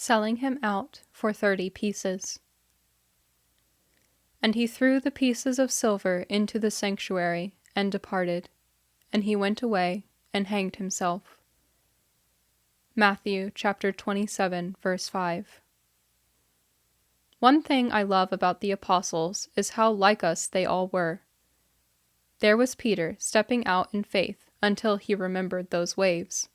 selling him out for 30 pieces. And he threw the pieces of silver into the sanctuary and departed, and he went away and hanged himself. Matthew chapter 27, verse 5. One thing I love about the apostles is how like us they all were. There was Peter stepping out in faith until he remembered those waves.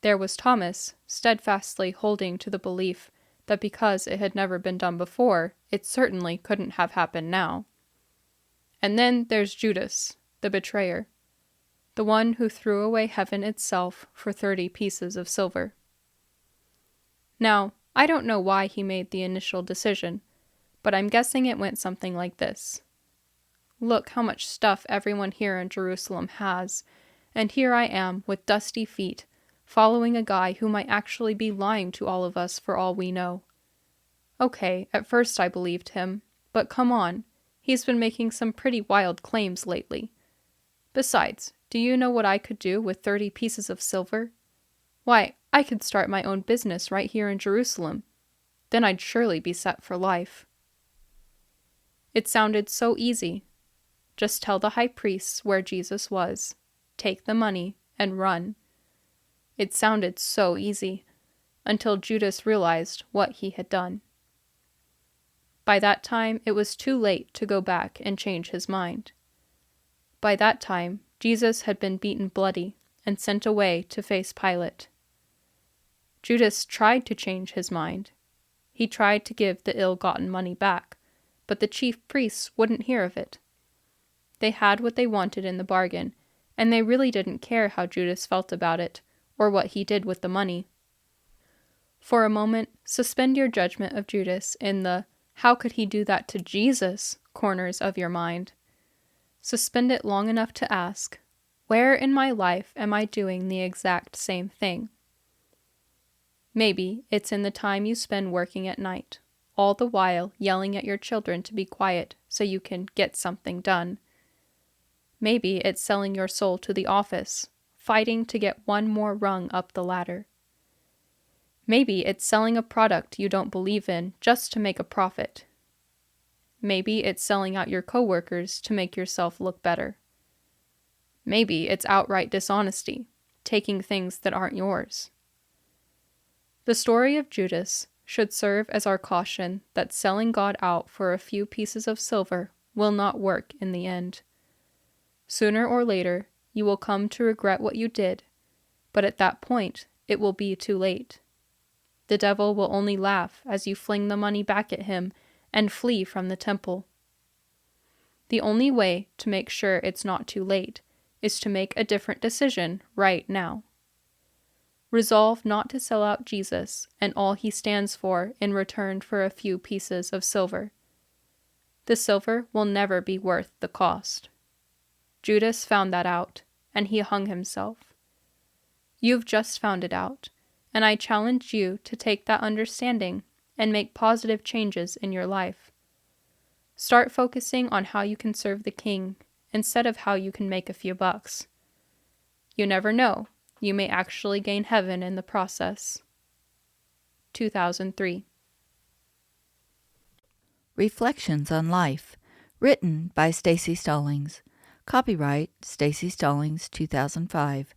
There was Thomas steadfastly holding to the belief that because it had never been done before, it certainly couldn't have happened now. And then there's Judas, the betrayer, the one who threw away heaven itself for 30 pieces of silver. Now, I don't know why he made the initial decision, but I'm guessing it went something like this. Look how much stuff everyone here in Jerusalem has, and here I am with dusty feet, following a guy who might actually be lying to all of us for all we know. Okay, at first I believed him, but come on, he's been making some pretty wild claims lately. Besides, do you know what I could do with 30 pieces of silver? Why, I could start my own business right here in Jerusalem. Then I'd surely be set for life. It sounded so easy. Just tell the high priests where Jesus was, take the money, and run. It sounded so easy, until Judas realized what he had done. By that time, it was too late to go back and change his mind. By that time, Jesus had been beaten bloody and sent away to face Pilate. Judas tried to change his mind. He tried to give the ill-gotten money back, but the chief priests wouldn't hear of it. They had what they wanted in the bargain, and they really didn't care how Judas felt about it, or what he did with the money. For a moment, suspend your judgment of Judas in the "how could he do that to Jesus" corners of your mind. Suspend it long enough to ask, where in my life am I doing the exact same thing? Maybe it's in the time you spend working at night, all the while yelling at your children to be quiet so you can get something done. Maybe it's selling your soul to the office, fighting to get one more rung up the ladder. Maybe it's selling a product you don't believe in just to make a profit. Maybe it's selling out your coworkers to make yourself look better. Maybe it's outright dishonesty, taking things that aren't yours. The story of Judas should serve as our caution that selling God out for a few pieces of silver will not work in the end. Sooner or later, you will come to regret what you did, but at that point, it will be too late. The devil will only laugh as you fling the money back at him and flee from the temple. The only way to make sure it's not too late is to make a different decision right now. Resolve not to sell out Jesus and all he stands for in return for a few pieces of silver. The silver will never be worth the cost. Judas found that out, and he hung himself. You've just found it out, and I challenge you to take that understanding and make positive changes in your life. Start focusing on how you can serve the King instead of how you can make a few bucks. You never know, you may actually gain heaven in the process. 2003. Reflections on Life, written by Staci Stallings. Copyright Staci Stallings 2005.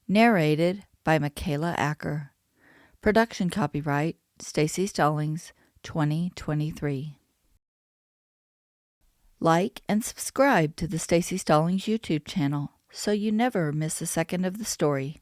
Narrated by Michaela Acker. Production copyright Staci Stallings 2023. Like and subscribe to the Staci Stallings YouTube channel so you never miss a second of the story.